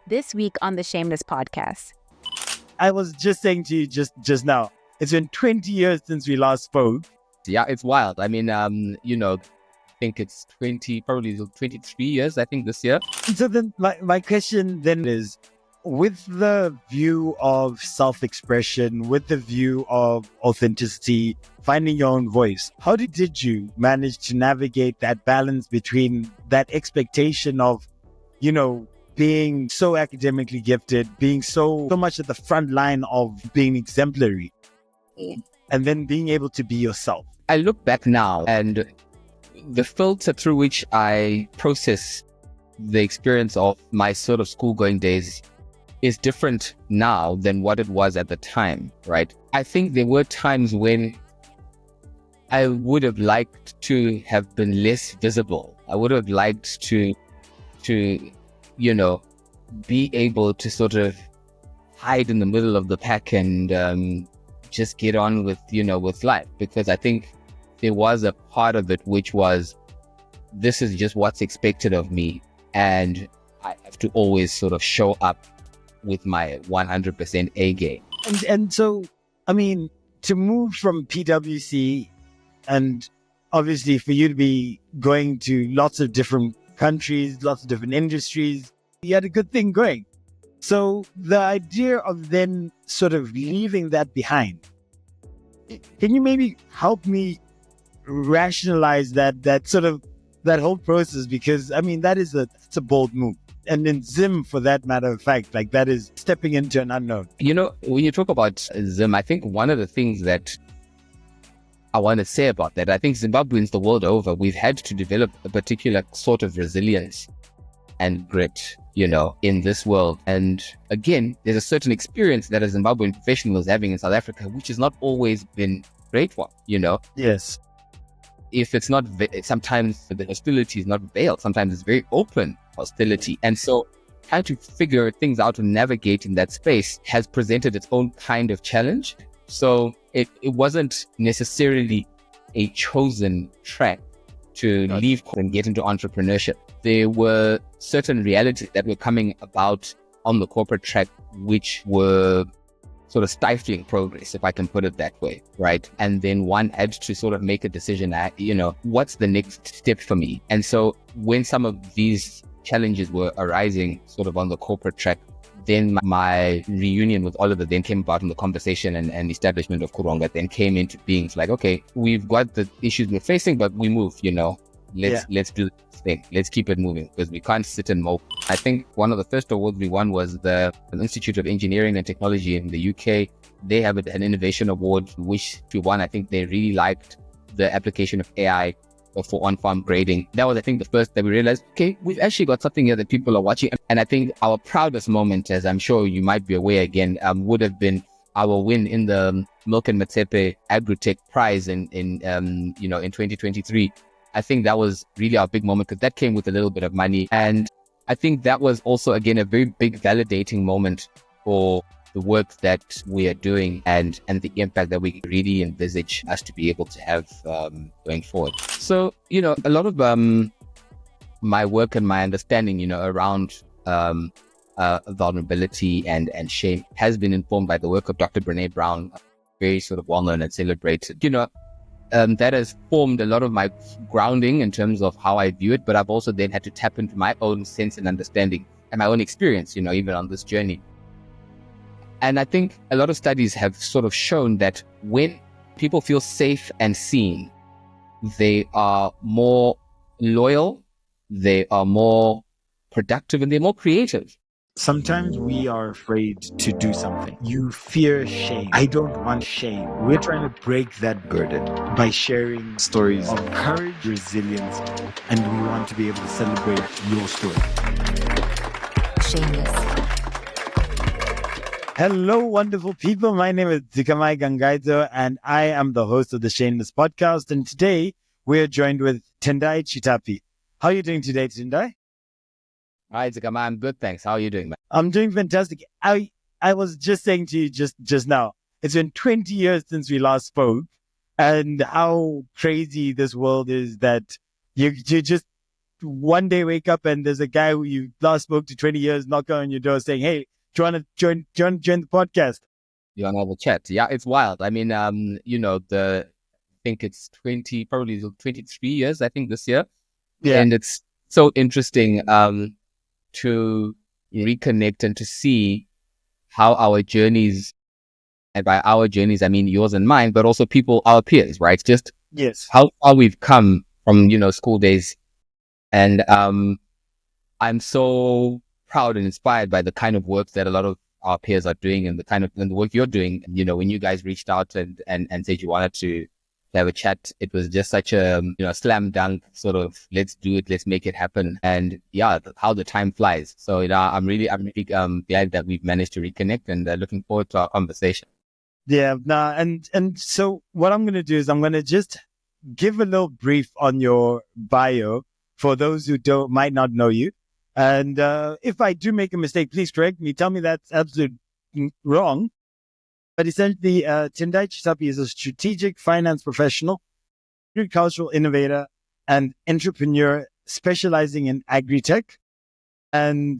This week on the Shameless Podcast. I was just saying to you just now, it's been 20 years since we last spoke. Yeah, it's wild. I mean, I think it's probably 23 years, I think, this year. So then my question then is, with the view of self-expression, with the view of authenticity, finding your own voice, how did you manage to navigate that balance between that expectation of, being so academically gifted, being so much at the front line of being exemplary, and then being able to be yourself? I look back now, and the filter through which I process the experience of my sort of school-going days is different now than what it was at the time, right? I think there were times when I would have liked to have been less visible. I would have liked to be able to sort of hide in the middle of the pack and just get on with life. Because I think there was a part of it which was, this is just what's expected of me, and I have to always sort of show up with my 100% A game. And so, I mean, to move from PwC, and obviously for you to be going to lots of different countries, lots of different industries, you had a good thing going. So the idea of then sort of leaving that behind, can you maybe help me rationalize that whole process? Because I mean, that's a bold move. And in Zim, for that matter of fact, like, that is stepping into an unknown. When you talk about Zim, I think one of the things that I want to say about that, I think Zimbabweans the world over, we've had to develop a particular sort of resilience and grit, in this world. And again, there's a certain experience that a Zimbabwean professional is having in South Africa, which has not always been great one, Yes. If it's not, sometimes the hostility is not veiled. Sometimes it's very open hostility. And so trying to figure things out and navigate in that space has presented its own kind of challenge. So it wasn't necessarily a chosen track to leave and get into entrepreneurship. There were certain realities that were coming about on the corporate track, which were sort of stifling progress, if I can put it that way, right? And then one had to sort of make a decision, what's the next step for me? And so when some of these challenges were arising sort of on the corporate track, then my reunion with Oliver then came about in the conversation, and establishment of Kuronga then came into being. It's like, okay, we've got the issues we're facing, but we move, let's do this thing. Let's keep it moving, because we can't sit and mope. I think one of the first awards we won was the Institute of Engineering and Technology in the UK. They have an innovation award, which we won. I think they really liked the application of AI for on-farm grading. That was, I think, the first that we realized, okay, we've actually got something here that people are watching. And I think our proudest moment, as I'm sure you might be aware again, would have been our win in the Milk and Matsepe Agri-Tech prize in 2023. I think that was really our big moment, because that came with a little bit of money. And I think that was also, again, a very big validating moment for the work that we are doing and the impact that we really envisage us to be able to have going forward. So, a lot of my work and my understanding, around vulnerability and shame has been informed by the work of Dr. Brené Brown, very sort of well-known and celebrated. That has formed a lot of my grounding in terms of how I view it, but I've also then had to tap into my own sense and understanding and my own experience, even on this journey. And I think a lot of studies have sort of shown that when people feel safe and seen, they are more loyal, they are more productive, and they're more creative. Sometimes we are afraid to do something. You fear shame. I don't want shame. We're trying to break that burden by sharing stories of courage, resilience, and we want to be able to celebrate your story. Shameless. Hello, wonderful people. My name is Dzikamai Gangaidzo, and I am the host of the Shameless Podcast. And today we're joined with Tendai Chitapi. How are you doing today, Tendai? Hi, Dzikamai. I'm good, thanks. How are you doing, man? I'm doing fantastic. I was just saying to you just now, it's been 20 years since we last spoke, and how crazy this world is that you just one day wake up and there's a guy who you last spoke to 20 years knock on your door saying, hey, do you want to join the podcast? You want to have a chat? Yeah, it's wild. I mean, I think it's 23 years, I think, this year. Yeah. And it's so interesting to reconnect and to see how our journeys, and by our journeys, I mean yours and mine, but also our peers, right? Just yes, how far we've come from, school days. And I'm so proud and inspired by the kind of work that a lot of our peers are doing and the work you're doing. When you guys reached out and said you wanted to have a chat, it was just such a slam dunk sort of, let's do it, let's make it happen. And yeah, how the time flies. So I'm really glad that we've managed to reconnect, and looking forward to our conversation. Yeah, and so what I'm going to do is I'm going to just give a little brief on your bio for those who might not know you. And if I do make a mistake, please correct me. Tell me that's absolutely wrong. But essentially, Tendai Chitapi is a strategic finance professional, agricultural innovator, and entrepreneur specializing in Agri-Tech. And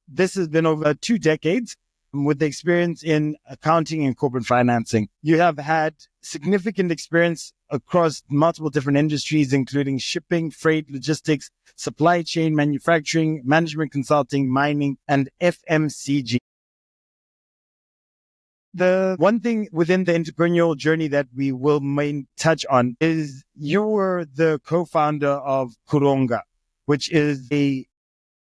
this has been over 2 decades with experience in accounting and corporate financing. You have had significant experience across multiple different industries, including shipping, freight, logistics, supply chain, manufacturing, management consulting, mining, and FMCG. The one thing within the entrepreneurial journey that we will touch on is you were the co-founder of Kuronga, which is a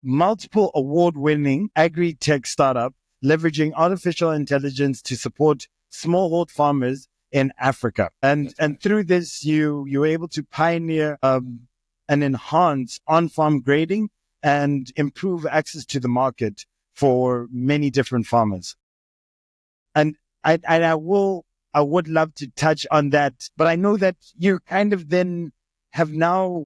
multiple award-winning agri-tech startup leveraging artificial intelligence to support smallholder farmers in Africa. And through this, you were able to pioneer and enhance on-farm grading and improve access to the market for many different farmers. And I would love to touch on that, but I know that you kind of then have now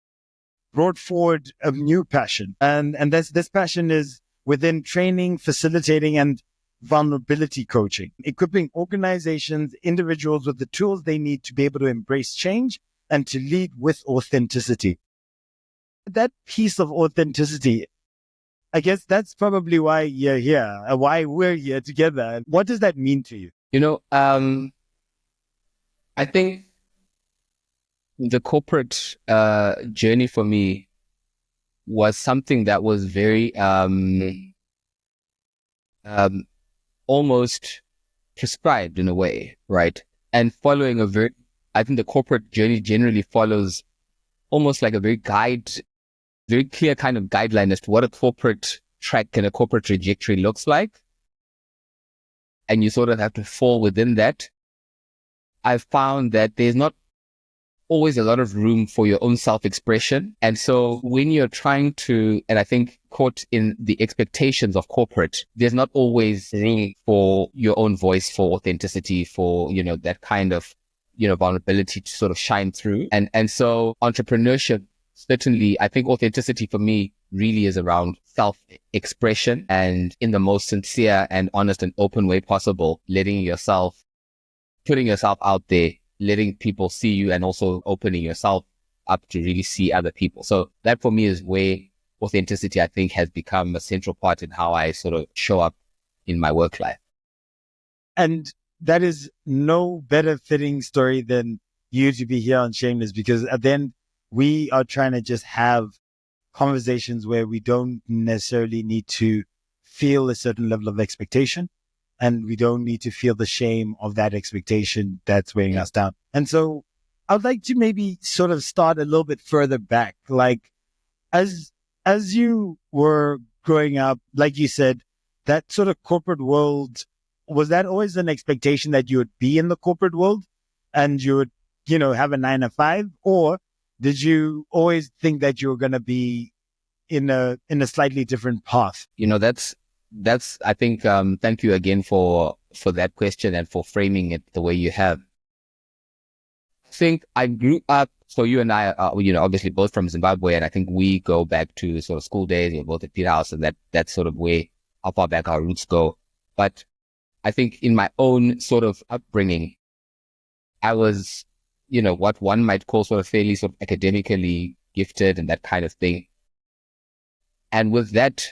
brought forward a new passion, and this passion is within training, facilitating, and vulnerability coaching, equipping organizations, individuals with the tools they need to be able to embrace change and to lead with authenticity. That piece of authenticity, I guess that's probably why you're here, why we're here together. What does that mean to you? I think the corporate journey for me was something that was very almost prescribed in a way, right? And following I think the corporate journey generally follows almost like a very clear kind of guideline as to what a corporate track and a corporate trajectory looks like. And you sort of have to fall within that. I've found that there's not always a lot of room for your own self-expression. And so when you're trying to, and I think caught in the expectations of corporate, there's not always room for your own voice, for authenticity, for, that kind of, vulnerability to sort of shine through. And so entrepreneurship, certainly, I think authenticity for me really is around self-expression and in the most sincere and honest and open way possible, putting yourself out there, letting people see you, and also opening yourself up to really see other people. So that for me is where authenticity, I think, has become a central part in how I sort of show up in my work life. And that is no better fitting story than you to be here on Shameless, because at the end, we are trying to just have conversations where we don't necessarily need to feel a certain level of expectation, and we don't need to feel the shame of that expectation that's weighing us down. And so I'd like to maybe sort of start a little bit further back. Like, as you were growing up, like you said, that sort of corporate world, was that always an expectation that you would be in the corporate world and you would, have a 9 to 5? Or did you always think that you were going to be in a slightly different path? That's I think, thank you again for that question and for framing it the way you have. I think I grew up, so you and I are, obviously both from Zimbabwe, and I think we go back to sort of school days, we're both at Peterhouse, and that's sort of how far back our roots go. But I think in my own sort of upbringing, I was, what one might call sort of fairly sort of academically gifted and that kind of thing. And with that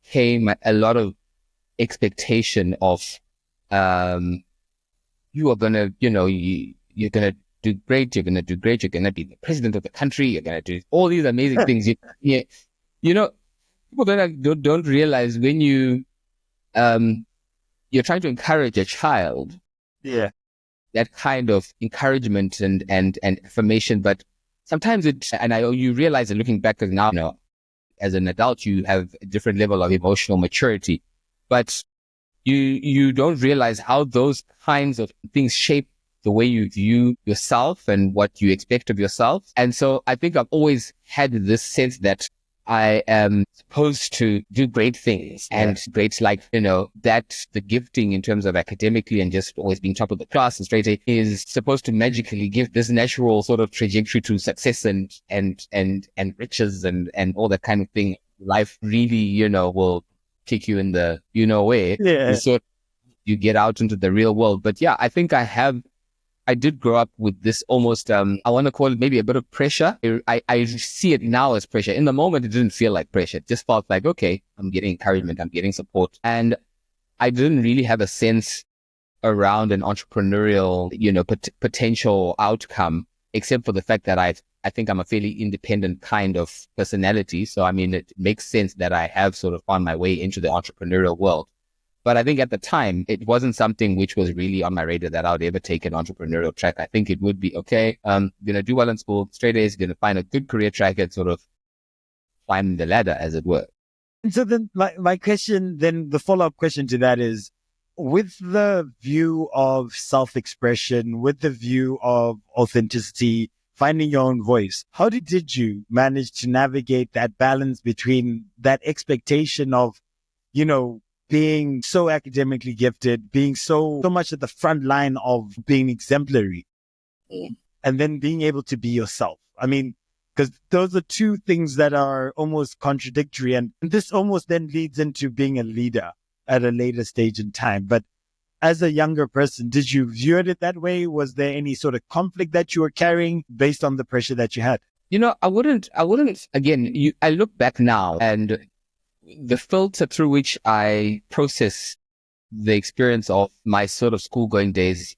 came a lot of expectation of, you are going to, you're going to do great. You're going to do great. You're going to be the president of the country. You're going to do all these amazing things. People don't realize when you're trying to encourage a child. Yeah. That kind of encouragement and affirmation, but sometimes you realize that looking back, because now, as an adult, you have a different level of emotional maturity, but you don't realize how those kinds of things shape the way you view yourself and what you expect of yourself. And so I think I've always had this sense that I am supposed to do great things and great, that the gifting in terms of academically and just always being top of the class and straight A is supposed to magically give this natural sort of trajectory to success and riches and all that kind of thing. Life really, will kick you in the, way. Yeah. So you get out into the real world. But yeah, I think I did grow up with this almost, I want to call it maybe a bit of pressure. I see it now as pressure. In the moment, it didn't feel like pressure. It just felt like, okay, I'm getting encouragement. I'm getting support. And I didn't really have a sense around an entrepreneurial, potential outcome, except for the fact that I think I'm a fairly independent kind of personality. So, it makes sense that I have sort of found my way into the entrepreneurial world. But I think at the time, it wasn't something which was really on my radar that I would ever take an entrepreneurial track. I think it would be, okay, going to do well in school, straight A's, going to find a good career track and sort of climb the ladder, as it were. And so then my question, then the follow-up question to that is, with the view of self-expression, with the view of authenticity, finding your own voice, how did you manage to navigate that balance between that expectation of, being so academically gifted, being so much at the front line of being exemplary, and then being able to be yourself? Because those are two things that are almost contradictory. And this almost then leads into being a leader at a later stage in time. But as a younger person, did you view it that way? Was there any sort of conflict that you were carrying based on the pressure that you had? I wouldn't, again, I look back now and the filter through which I process the experience of my sort of school-going days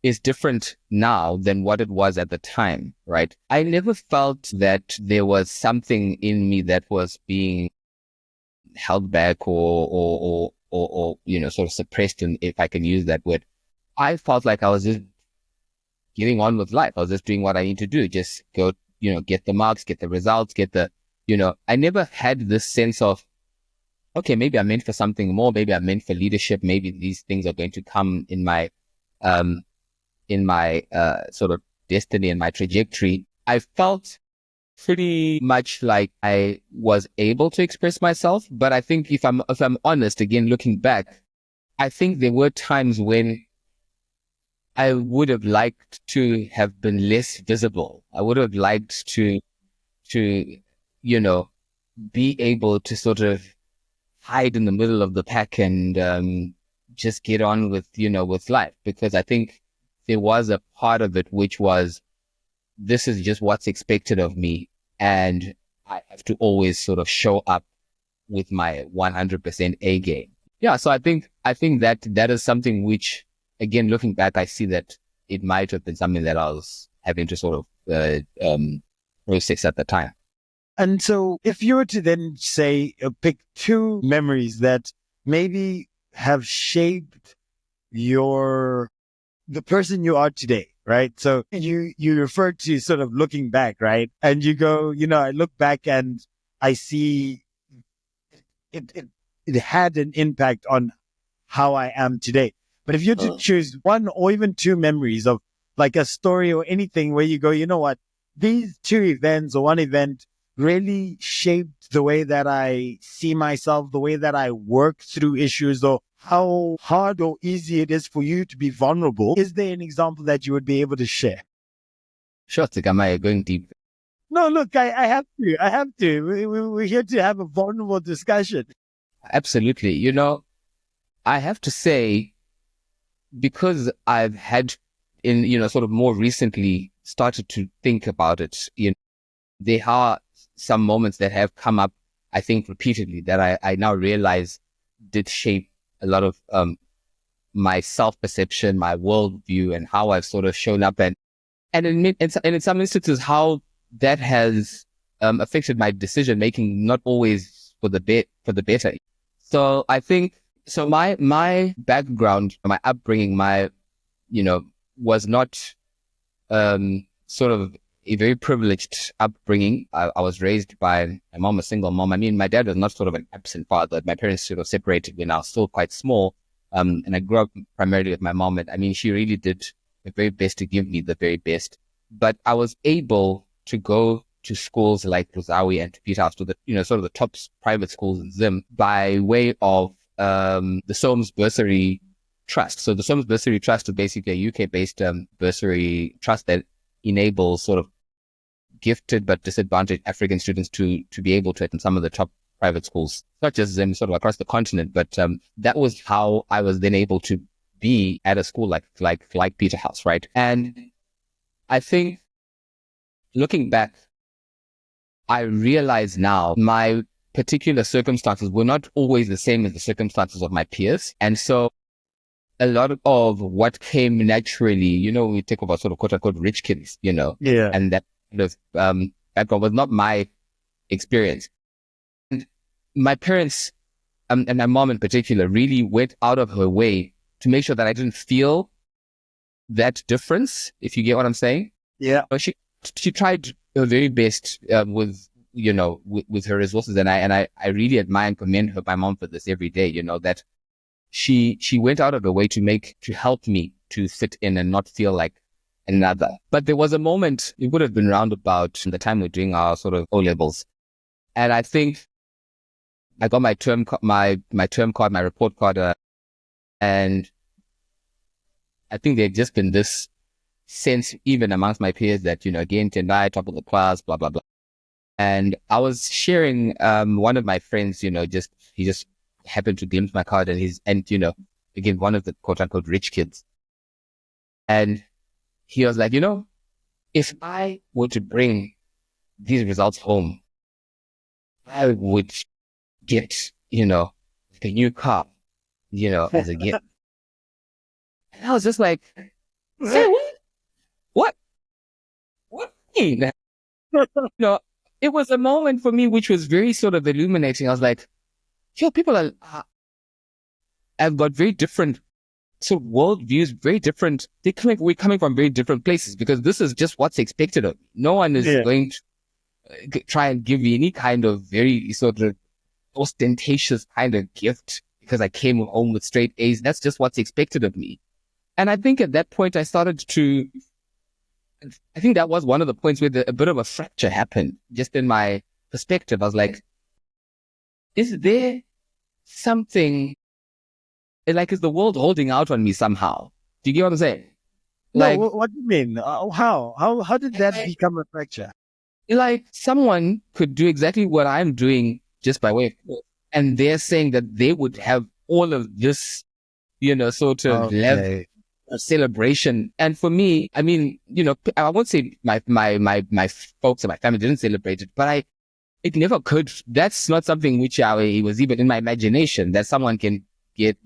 is different now than what it was at the time, right? I never felt that there was something in me that was being held back or sort of suppressed, if I can use that word. I felt like I was just getting on with life. I was just doing what I need to do. Just go, get the marks, get the results, I never had this sense of, okay, maybe I'm meant for something more. Maybe I'm meant for leadership. Maybe these things are going to come in my sort of destiny and my trajectory. I felt pretty much like I was able to express myself. But I think if I'm honest, again, looking back, I think there were times when I would have liked to have been less visible. I would have liked to be able to sort of hide in the middle of the pack and just get on with life, because I think there was a part of it which was, this is just what's expected of me, and I have to always sort of show up with my 100% A game. Yeah, so I think that is something which, again, looking back, I see that it might have been something that I was having to sort of process at the time. And so if you were to then say, pick two memories that maybe have shaped the person you are today, right? So you refer to sort of looking back, right? And you go, I look back and I see it had an impact on how I am today. But if you had to choose one or even two memories of like a story or anything where you go, you know what, these two events or one event really shaped the way that I see myself, the way that I work through issues, or how hard or easy it is for you to be vulnerable. Is there an example that you would be able to share? Sure, Dzikamai, going deep. No, look, I have to. We're here to have a vulnerable discussion. Absolutely. I have to say, because I've had sort of more recently started to think about it, there are some moments that have come up I think repeatedly that I now realize did shape a lot of my self-perception, my worldview, and how I've sort of shown up, and in some instances how that has affected my decision making, not always for the better. So I think my background, my upbringing, was not sort of a very privileged upbringing. I was raised by my mom, a single mom. I mean, my dad was not sort of an absent father. My parents sort of separated when I was still quite small. And I grew up primarily with my mom. And I mean, she really did the very best to give me the very best. But I was able to go to schools like Luzawi and Peterhouse, to the, sort of the top private schools in Zim, by way of the Soames Bursary Trust. So the Soames Bursary Trust is basically a UK-based bursary trust that enables sort of gifted but disadvantaged African students to be able to attend some of the top private schools, not just Zim, sort of across the continent. But that was how I was then able to be at a school like Peterhouse, right? And I think looking back, I realize now my particular circumstances were not always the same as the circumstances of my peers. And so a lot of what came naturally, we talk about sort of quote unquote rich kids, and that kind of background was not my experience. And my parents, and my mom in particular, really went out of her way to make sure that I didn't feel that difference, if you get what I'm saying. Yeah. She tried her very best with her resources, and I really admire and commend her, my mom, for this every day. That she went out of her way to help me to fit in and not feel like another. But there was a moment, it would have been around about the time we're doing our sort of O levels, and I think I got my term card, my report card, and I think there had just been this sense, even amongst my peers, that, again, Tendai, top of the class, blah, blah, blah. And I was sharing, one of my friends, he just happened to glimpse my card, and again, one of the quote unquote rich kids. And he was like, if I were to bring these results home, I would get, a new car, as a gift. And I was just like, say what? What do you mean? It was a moment for me which was very sort of illuminating. I was like, people have got very different sort of worldviews, very different. We're coming from very different places, because this is just what's expected of me. No one is going to try and give me any kind of very sort of ostentatious kind of gift because I came home with straight A's. That's just what's expected of me. And I think at that point I think that was one of the points where a bit of a fracture happened, just in my perspective. I was like, is there something, like, is the world holding out on me somehow? Do you get what I'm saying? Like, no, what do you mean? How did that become a fracture? Like, someone could do exactly what I'm doing just by way of, and they're saying that they would have all of this, sort of level of celebration. And for me, I mean, I won't say my folks and my family didn't celebrate it, but it never could. That's not something which it was even in my imagination that someone can get,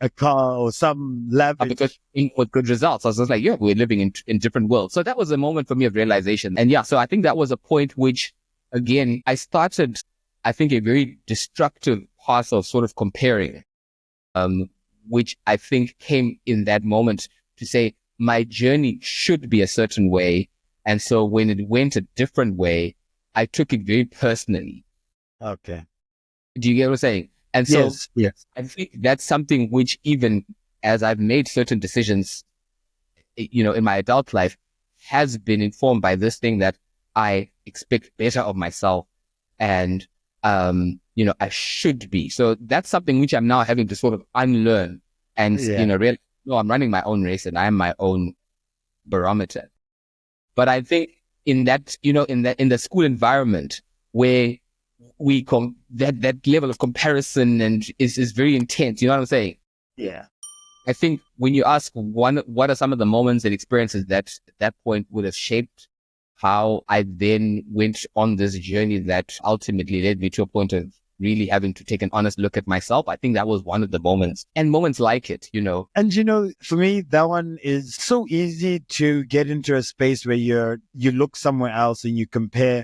a car or some lavish, because with good results. I was just like, we're living in different worlds. So that was a moment for me of realization. And so I think that was a point which, again, I started, I think, a very destructive path of sort of comparing, which I think came in that moment to say my journey should be a certain way. And so when it went a different way, I took it very personally. Okay. Do you get what I'm saying? And so yes. I think that's something which, even as I've made certain decisions, in my adult life, has been informed by this thing that I expect better of myself, and, I should be. So that's something which I'm now having to sort of unlearn and, realize, no, I'm running my own race and I am my own barometer. But I think in that, in the school environment where that level of comparison and is very intense, you know what I'm saying? Yeah. I think when you ask what are some of the moments and experiences that at that point would have shaped how I then went on this journey that ultimately led me to a point of really having to take an honest look at myself. I think that was one of the moments, and moments like it, And for me, that one is so easy to get into a space where you look somewhere else and you compare,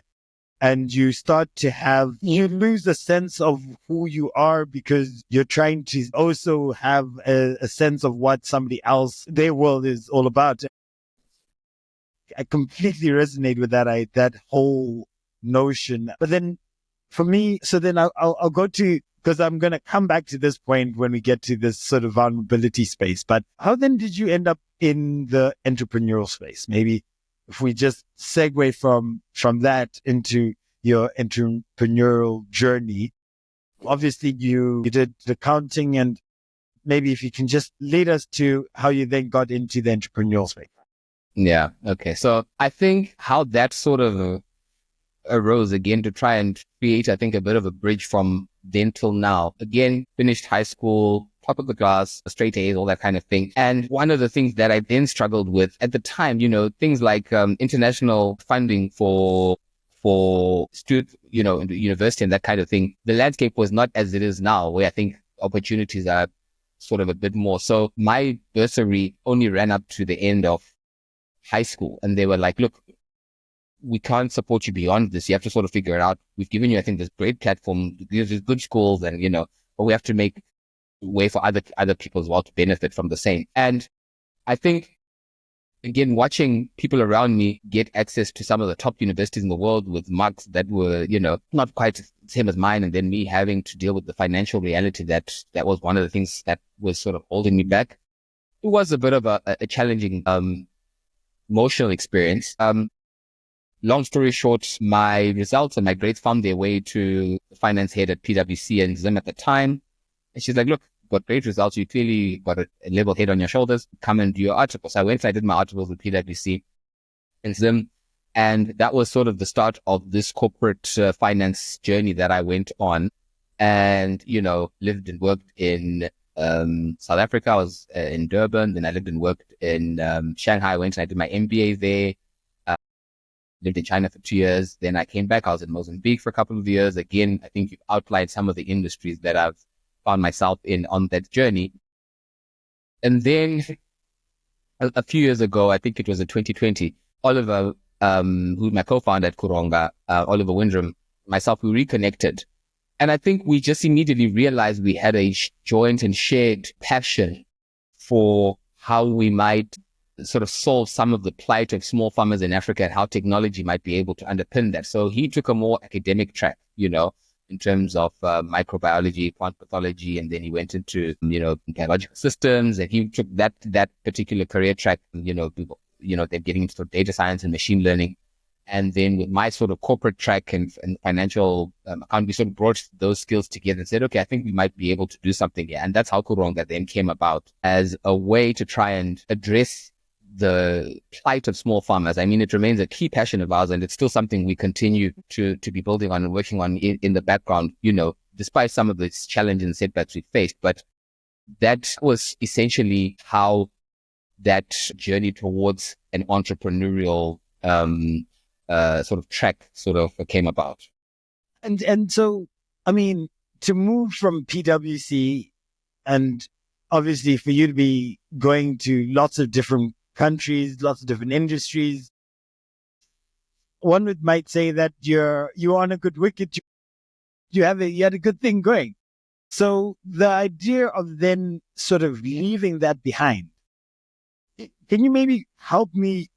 and you start to you lose a sense of who you are because you're trying to also have a sense of what somebody else, their world is all about. I completely resonate with that whole notion. But then for me, so then I'll go to, because I'm going to come back to this point when we get to this sort of vulnerability space. But how then did you end up in the entrepreneurial space? Maybe if we just segue from that into your entrepreneurial journey. Obviously, you did accounting, and maybe if you can just lead us to how you then got into the entrepreneurial space. Yeah. Okay. So I think how that sort of arose again to try and create, I think, a bit of a bridge from then till now. Again, finished high school, top of the class, straight A's, all that kind of thing. And one of the things that I then struggled with at the time, things like international funding for student, university and that kind of thing. The landscape was not as it is now, where I think opportunities are sort of a bit more. So my bursary only ran up to the end of high school, and they were like, look, we can't support you beyond this. You have to sort of figure it out. We've given you, I think, this great platform, these good schools, and, but we have to make way for other people as well to benefit from the same. And I think, again, watching people around me get access to some of the top universities in the world with marks that were, not quite the same as mine, and then me having to deal with the financial reality that was one of the things that was sort of holding me back. It was a bit of a challenging, emotional experience. Long story short, my results and my grades found their way to the finance head at PwC and Zim at the time. And she's like, look, got great results. You clearly got a level head on your shoulders. Come and do your articles. So I went and I did my articles with PwC and Zim. And that was sort of the start of this corporate finance journey that I went on, and, lived and worked in South Africa. I was in Durban. Then I lived and worked in Shanghai. I went and I did my MBA there. Lived in China for 2 years. Then I came back. I was in Mozambique for a couple of years. Again, I think you've outlined some of the industries that I've found myself in on that journey. And then a few years ago, I think it was in 2020, Oliver, who's my co-founder at Kuronga, Oliver Windram, myself, we reconnected. And I think we just immediately realized we had a joint and shared passion for how we might sort of solve some of the plight of small farmers in Africa and how technology might be able to underpin that. So he took a more academic track, in terms of microbiology, plant pathology, and then he went into, biological systems, and he took that particular career track, they're getting into data science and machine learning. And then with my sort of corporate track and financial account, we sort of brought those skills together and said, okay, I think we might be able to do something here. And that's how Kuronga then came about, as a way to try and address the plight of small farmers. I mean, it remains a key passion of ours, and it's still something we continue to be building on and working on in the background, despite some of the challenges and setbacks we faced. But that was essentially how that journey towards an entrepreneurial sort of track sort of came about. And so, I mean, to move from PwC, and obviously for you to be going to lots of different countries, lots of different industries, one might say that you're on a good wicket. You had a good thing going. So the idea of then sort of leaving that behind, can you maybe help me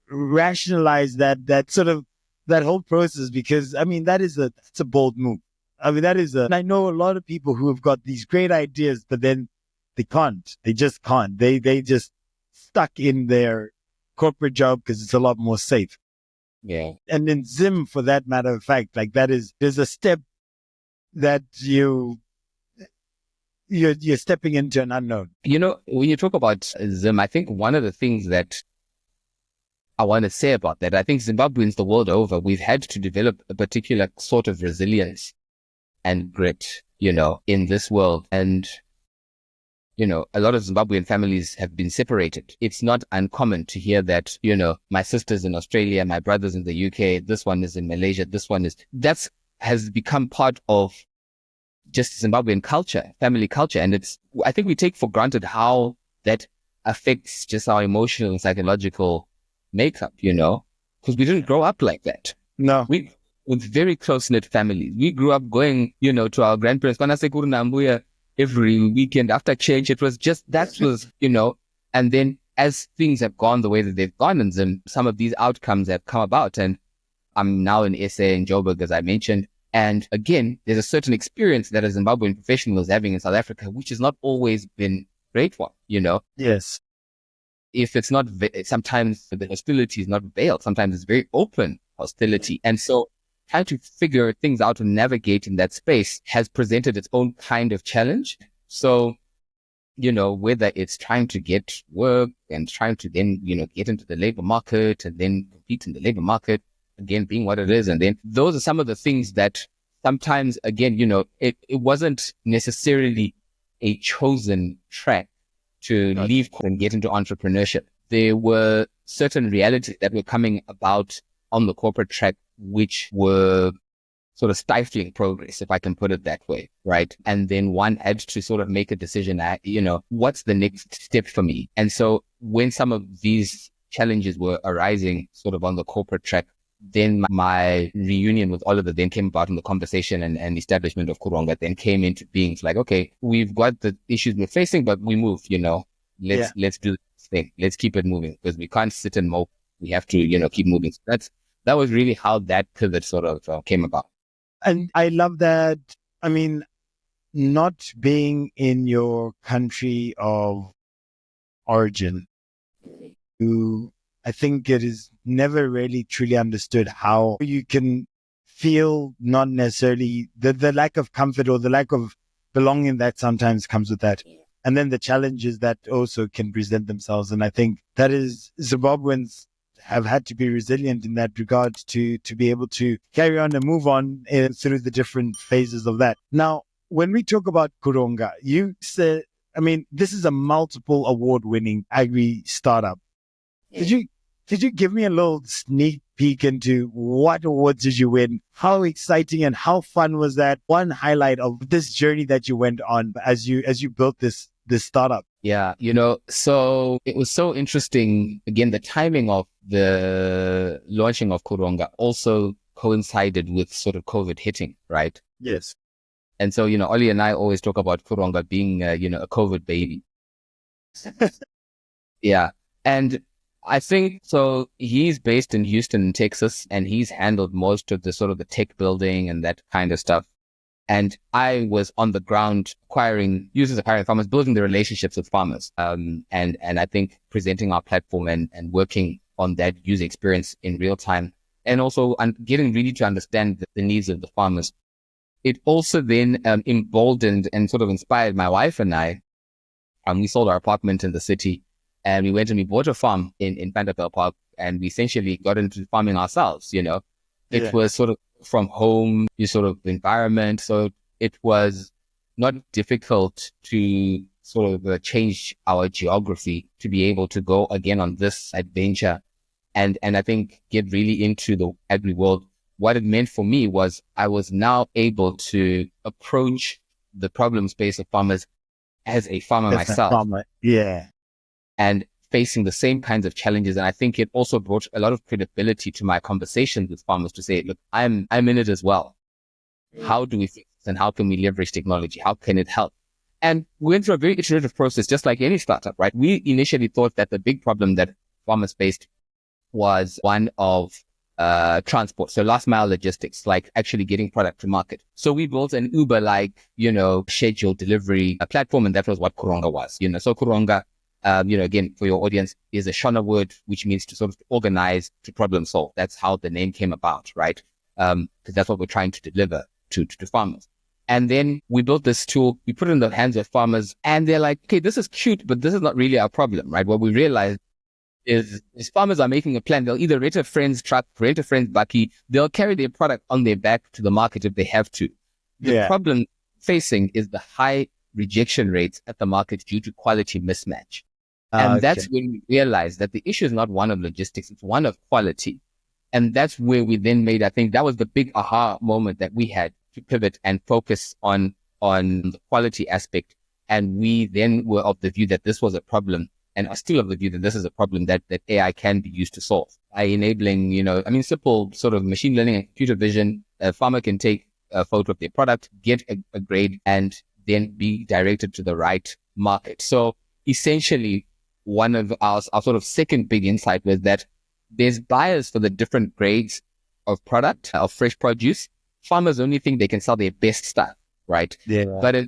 rationalize that whole process? Because I mean, that's a bold move. I mean, and I know a lot of people who have got these great ideas, but then they just can't. They just stuck in their corporate job because it's a lot more safe. Yeah. And in Zim, for that matter of fact, like there's a step that you're stepping into an unknown. When you talk about Zim, I think one of the things that I want to say about that, I think Zimbabweans the world over, we've had to develop a particular sort of resilience and grit, in this world. And a lot of Zimbabwean families have been separated. It's not uncommon to hear that, my sister's in Australia, my brother's in the UK, this one is in Malaysia, that's has become part of just Zimbabwean culture, family culture. And I think we take for granted how that affects just our emotional and psychological makeup, because we didn't grow up like that. No. With very close-knit families. We grew up going, to our grandparents, every weekend after church. It was just, and then as things have gone the way that they've gone, and then some of these outcomes have come about. And I'm now in SA in Joburg, as I mentioned. And again, there's a certain experience that a Zimbabwean professional is having in South Africa, which has not always been great one, Yes. If it's not, sometimes the hostility is not veiled. Sometimes it's very open hostility. And so trying to figure things out and navigate in that space has presented its own kind of challenge. So, whether it's trying to get work and trying to then, get into the labor market and then compete in the labor market, again, being what it is. And then those are some of the things that sometimes, again, it wasn't necessarily a chosen track to leave and get into entrepreneurship. There were certain realities that were coming about on the corporate track, which were sort of stifling progress, if I can put it that way, right? And then one had to sort of make a decision, what's the next step for me? And so when some of these challenges were arising sort of on the corporate track, then my reunion with Oliver then came about in the conversation, and establishment of Kuronga then came into being. It's like, okay, we've got the issues we're facing, but we move, let's do this thing. Let's keep it moving, because we can't sit and mope. We have to, keep moving. So that was really how that pivot sort of came about. And I love that. I mean, not being in your country of origin, I think it is never really truly understood how you can feel not necessarily the lack of comfort or the lack of belonging that sometimes comes with that. And then the challenges that also can present themselves. And I think that is Zimbabweans have had to be resilient in that regard to be able to carry on and move on through the different phases of that. Now, when we talk about Kuronga, you said, this is a multiple award-winning agri startup. Did you give me a little sneak peek into what awards did you win? How exciting and how fun was that? One highlight of this journey that you went on as you built this startup. Yeah, so it was so interesting. Again, the timing of the launching of Kuronga also coincided with sort of COVID hitting, right? Yes. And so, Oli and I always talk about Kuronga being, a COVID baby. Yeah. And I think so. He's based in Houston, Texas, and he's handled most of the sort of the tech building and that kind of stuff. And I was on the ground acquiring farmers, building the relationships with farmers. And I think presenting our platform and working on that user experience in real time, and also getting really to understand the needs of the farmers. It also then emboldened and sort of inspired my wife and I. We sold our apartment in the city, and we went and we bought a farm in Vanderbilt Park, and we essentially got into farming ourselves. It was sort of from home, sort of environment. So it was not difficult to sort of change our geography to be able to go again on this adventure. And I think get really into the agri world. What it meant for me was I was now able to approach the problem space of farmers as a farmer myself. Yeah. And facing the same kinds of challenges. And I think it also brought a lot of credibility to my conversations with farmers to say, look, I'm in it as well. How do we fix this, and how can we leverage technology? How can it help? And we went through a very iterative process, just like any startup, right? We initially thought that the big problem that farmers faced was one of transport. So last mile logistics, like actually getting product to market. So we built an Uber-like, scheduled delivery platform. And that was what Kuronga was, So Kuronga, again, for your audience, is a Shona word, which means to sort of organize, to problem solve. That's how the name came about, right? Because that's what we're trying to deliver to farmers. And then we built this tool, we put it in the hands of farmers, and they're like, okay, this is cute, but this is not really our problem, right? What we realized is farmers are making a plan. They'll either rent a friend's truck, rent a friend's bakkie. They'll carry their product on their back to the market if they have to. The problem facing is the high rejection rates at the market due to quality mismatch. And that's when we realized that the issue is not one of logistics, it's one of quality. And that's where we then made, I think that was the big aha moment that we had to pivot and focus on the quality aspect. And we then were of the view that this was a problem, and are still of the view that this is a problem that AI can be used to solve by enabling, simple sort of machine learning and computer vision. A farmer can take a photo of their product, get a grade, and then be directed to the right market. So essentially, one of our sort of second big insight was that there's buyers for the different grades of product, of fresh produce. Farmers only think they can sell their best stuff, right? Yeah. But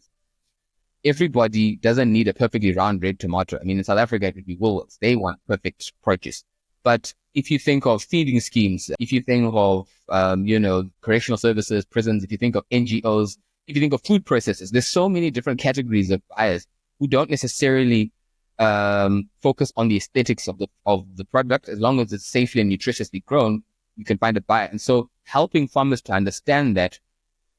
everybody doesn't need a perfectly round red tomato. I mean, in South Africa, it would be Woolworths. They want perfect produce. But if you think of feeding schemes, if you think of, correctional services, prisons, if you think of NGOs, if you think of food processors, there's so many different categories of buyers who don't necessarily focus on the aesthetics of the product. As long as it's safely and nutritiously grown, you can find a buyer. And so helping farmers to understand that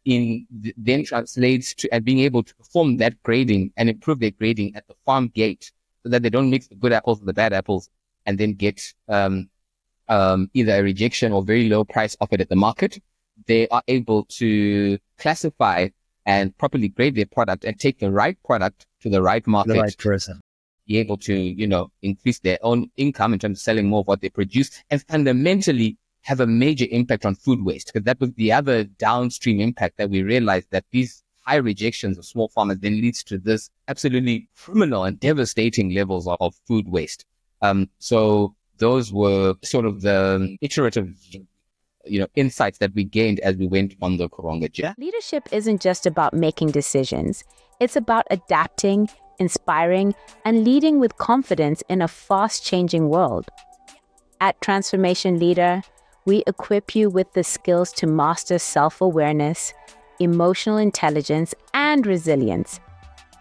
then translates to and being able to perform that grading and improve their grading at the farm gate so that they don't mix the good apples with the bad apples and then get either a rejection or very low price offered at the market. They are able to classify and properly grade their product and take the right product to the right market. The right person. Be able to, increase their own income in terms of selling more of what they produce, and fundamentally have a major impact on food waste. Because that was the other downstream impact that we realized, that these high rejections of small farmers then leads to this absolutely criminal and devastating levels of food waste. So those were sort of the iterative insights that we gained as we went on the Kuronga journey. Leadership isn't just about making decisions. It's about adapting, inspiring, and leading with confidence in a fast-changing world. At Transformation Leader, we equip you with the skills to master self-awareness, emotional intelligence, and resilience.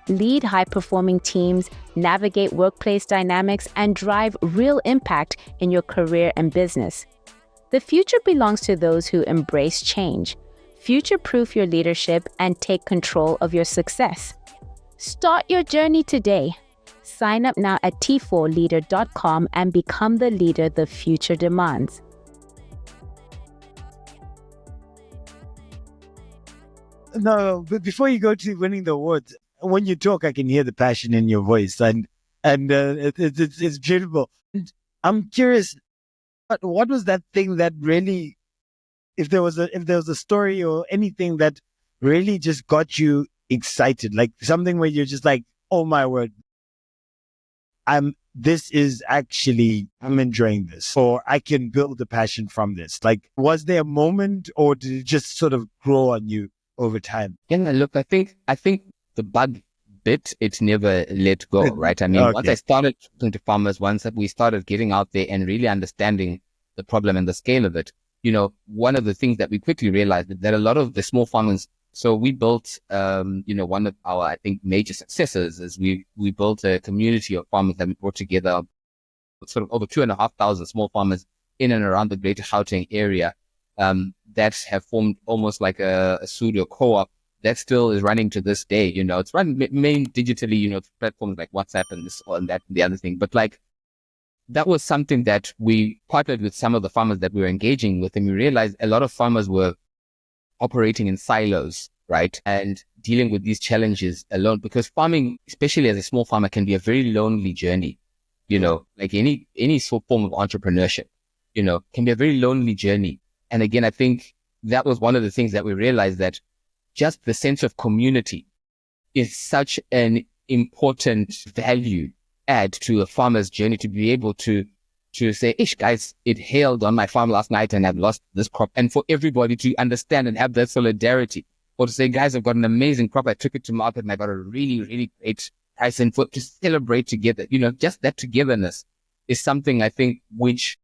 Lead high-performing teams, navigate workplace dynamics, and drive real impact in your career and business. The future belongs to those who embrace change, future-proof your leadership, and take control of your success. Start your journey today. Sign up now at t4leader.com and become the leader the future demands. No, but before you go to winning the awards, when you talk, I can hear the passion in your voice, and it's beautiful. And I'm curious, what was that thing that really, if there was a story or anything that really just got you excited, like something where you're just like, oh my word, I'm enjoying this, or I can build a passion from this. Like, was there a moment, or did it just sort of grow on you over time? Yeah, look, I think the bug bit, it's never let go, right? I mean, Okay. Once I started talking to farmers, once we started getting out there and really understanding the problem and the scale of it, one of the things that we quickly realized is that a lot of the small farmers, so we built, one of our, I think, major successes is we built a community of farmers that we brought together, sort of over 2,500 small farmers in and around the greater Gauteng area, that have formed almost like a pseudo co-op that still is running to this day. It's run mainly digitally, platforms like WhatsApp and this and that and the other thing. But like, that was something that we partnered with some of the farmers that we were engaging with, and we realized a lot of farmers were operating in silos, right? And dealing with these challenges alone, because farming, especially as a small farmer, can be a very lonely journey, like any sort of form of entrepreneurship, can be a very lonely journey. And again, I think that was one of the things that we realized, that just the sense of community is such an important value add to a farmer's journey, to be able to say, ish, guys, it hailed on my farm last night and I've lost this crop. And for everybody to understand and have that solidarity, or to say, guys, I've got an amazing crop. I took it to market and I got a really, really great price, and to celebrate together, just that togetherness is something I think which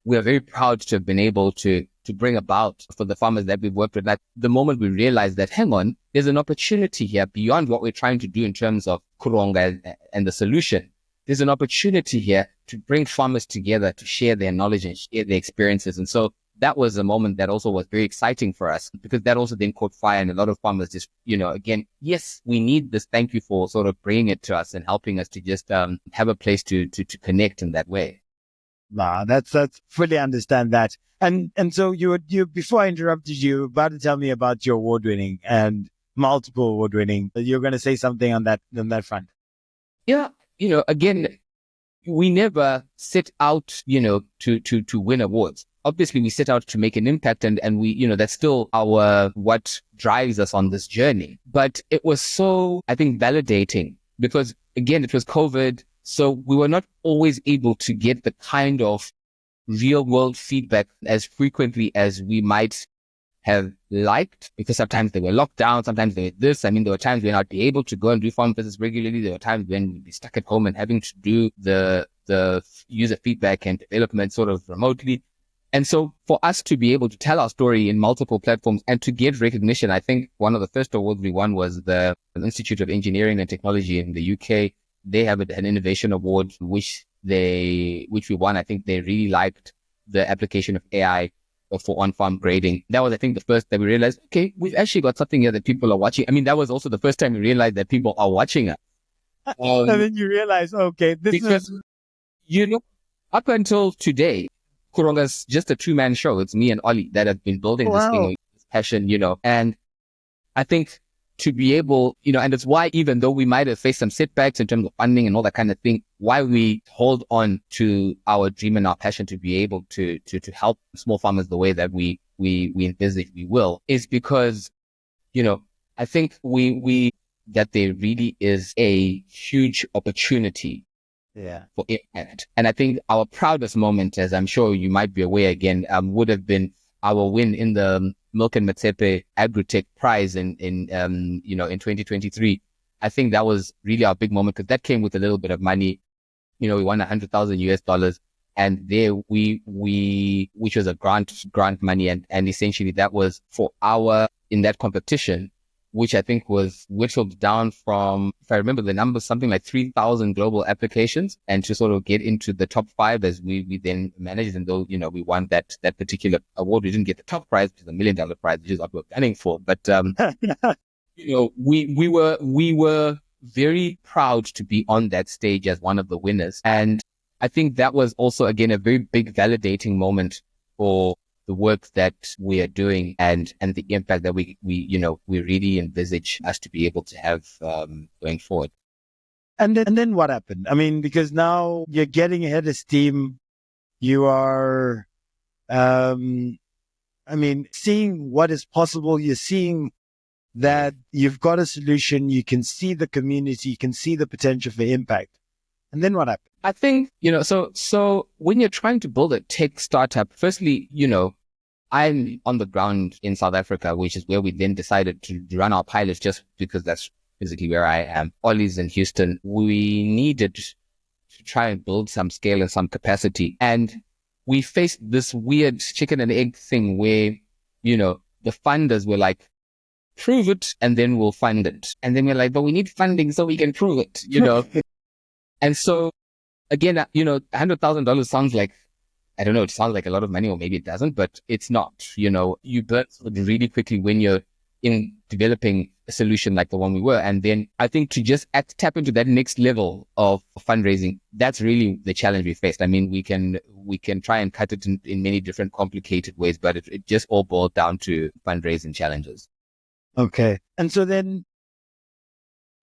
we are very proud to have been able to bring about for the farmers that we've worked with. Like, the moment we realized that, hang on, there's an opportunity here beyond what we're trying to do in terms of Kuronga and the solution. There's an opportunity here to bring farmers together to share their knowledge and share their experiences. And so that was a moment that also was very exciting for us, because that also then caught fire, and a lot of farmers just, again, yes, we need this. Thank you for sort of bringing it to us and helping us to just have a place to connect in that way. Nah, that's fully understand that. And so you before I interrupted you, about to tell me about your award winning and multiple award winning. You're going to say something on that front. Yeah, again, we never set out, to win awards. Obviously, we set out to make an impact, and we, that's still what drives us on this journey. But it was so, I think, validating, because again, it was COVID. So we were not always able to get the kind of real world feedback as frequently as we might have liked, because sometimes they were locked down, sometimes they were this. I mean, there were times when I'd be able to go and do farm visits regularly. There were times when we'd be stuck at home and having to do the user feedback and development sort of remotely. And so for us to be able to tell our story in multiple platforms and to get recognition, I think one of the first awards we won was the Institute of Engineering and Technology in the UK. They have an innovation award, which we won. I think they really liked the application of AI for on-farm grading. That was, I think, the first that we realized, okay, we've actually got something here that people are watching. I mean, that was also the first time we realized that people are watching us. And then you realize, okay, because, up until today, Kuronga's just a two-man show. It's me and Ollie that have been building this thing with passion, and I think to be able, and it's why, even though we might have faced some setbacks in terms of funding and all that kind of thing, why we hold on to our dream and our passion to be able to help small farmers the way that we envisage we will, is because, I think that there really is a huge opportunity for impact. And I think our proudest moment, as I'm sure you might be aware again, would have been our win in the Milk and Matsepe Agri-Tech prize in 2023. I think that was really our big moment, because that came with a little bit of money. We won $100,000, and there which was a grant money. And essentially that was for in that competition, which I think was whittled down from, if I remember the numbers, something like 3,000 global applications, and to sort of get into the top 5 as we then managed. And though, we won that particular award, we didn't get the top prize, which is $1 million prize, which is what we're gunning for. But, we were very proud to be on that stage as one of the winners. And I think that was also, again, a very big validating moment for the work that we are doing and the impact that we really envisage us to be able to have going forward. And then what happened? I mean, because now you're getting ahead of steam. You are, seeing what is possible. You're seeing that you've got a solution. You can see the community. You can see the potential for impact. And then what happened? I think, so when you're trying to build a tech startup, firstly, I'm on the ground in South Africa, which is where we then decided to run our pilots, just because that's physically where I am. Ollie's in Houston. We needed to try and build some scale and some capacity. And we faced this weird chicken and egg thing where, the funders were like, prove it and then we'll fund it. And then we're like, but we need funding so we can prove it, And so again, $100,000 sounds like, I don't know, it sounds like a lot of money, or maybe it doesn't, but it's not. You burn really quickly when you're in developing a solution like the one we were. And then I think to just tap into that next level of fundraising, that's really the challenge we faced. I mean, we can try and cut it in many different complicated ways, but it just all boiled down to fundraising challenges. Okay. And so then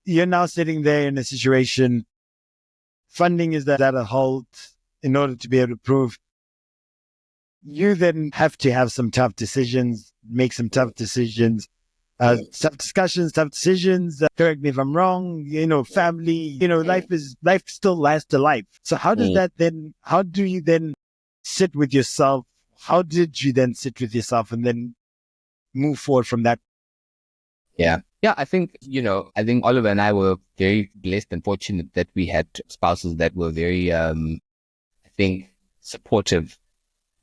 you're now sitting there in a situation, funding is at a halt in order to be able to prove. You then have to have some tough decisions, make some tough decisions, tough discussions, tough decisions. Correct me if I'm wrong, family, life still lasts a life. So how do you then sit with yourself? How did you then sit with yourself and then move forward from that? Yeah. Yeah, I think, Oliver and I were very blessed and fortunate that we had spouses that were very, supportive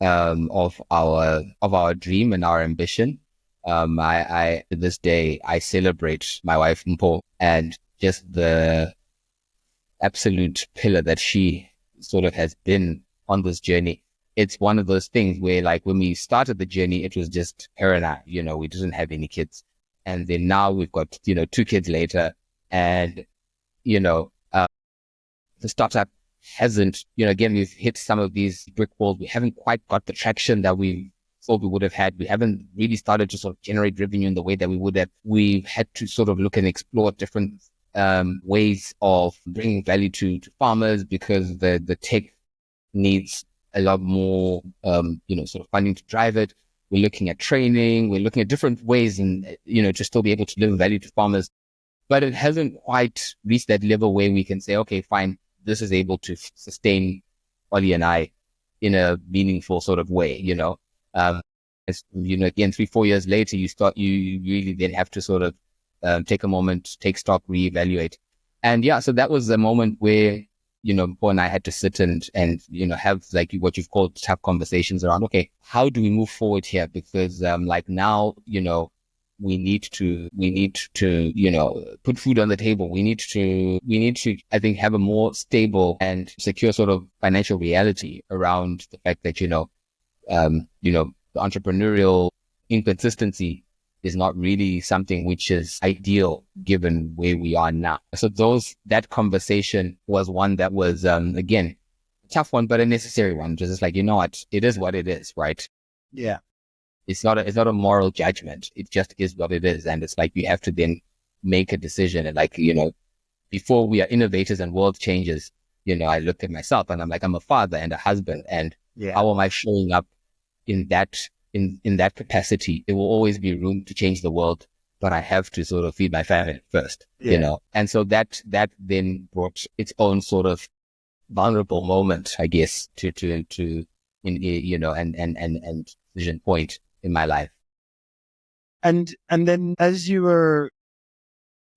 of our dream and our ambition. I to this day, I celebrate my wife Mpo and just the absolute pillar that she sort of has been on this journey. it's one of those things where like when we started the journey, it was just her and I, we didn't have any kids. And then now we've got, 2 kids later, and, the startup hasn't, again, we've hit some of these brick walls. We haven't quite got the traction that we thought we would have had. We haven't really started to sort of generate revenue in the way that we would have. We've had to sort of look and explore different ways of bringing value to farmers, because the tech needs a lot more, sort of funding to drive it. We're looking at training. We're looking at different ways and, to still be able to deliver value to farmers. But it hasn't quite reached that level where we can say, okay, fine, this is able to sustain Ollie and I in a meaningful sort of way, As, again, 3-4 years later, you really then have to sort of take a moment, take stock, reevaluate. And yeah, so that was the moment where, Paul and I had to sit and have like what you've called tough conversations around, okay, how do we move forward here? Because now, we need to, put food on the table. We need to, I think, have a more stable and secure sort of financial reality around the fact that, the entrepreneurial inconsistency is not really something which is ideal given where we are now. So that conversation was one that was, again, a tough one, but a necessary one. Just like, what, it is what it is, right? Yeah. It's not a moral judgment. It just is what it is. And it's like, you have to then make a decision. And like, before we are innovators and world changers, I looked at myself and I'm like, I'm a father and a husband. And how am I showing up in that capacity? There will always be room to change the world, but I have to sort of feed my family first, And so that then brought its own sort of vulnerable moment, I guess, to decision point in my life. And then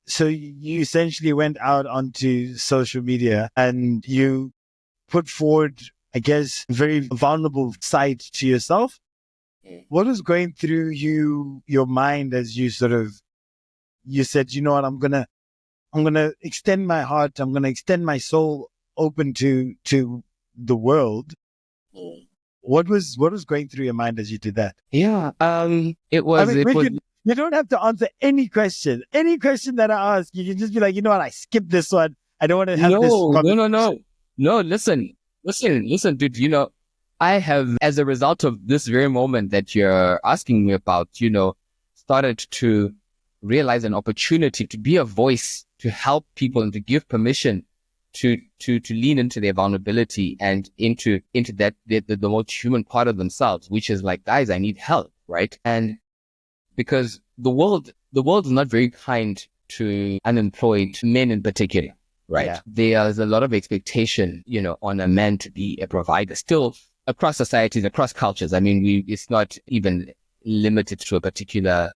so you essentially went out onto social media and you put forward, I guess, a very vulnerable side to yourself. What was going through your mind as you said, what, I'm going to extend my heart. I'm going to extend my soul open to the world. What was going through your mind as you did that? Yeah. It was. You don't have to answer any question. Any question that I ask, you can just be like, what, I skipped this one. I don't want to have this. No, listen, dude, I have, as a result of this very moment that you're asking me about, started to realize an opportunity to be a voice, to help people and to give permission to lean into their vulnerability and into that, the most human part of themselves, which is like, guys, I need help. Right. And because the world is not very kind to unemployed men in particular. Right. Yeah. There's a lot of expectation, on a man to be a provider still across societies, across cultures. I mean, it's not even limited to a particular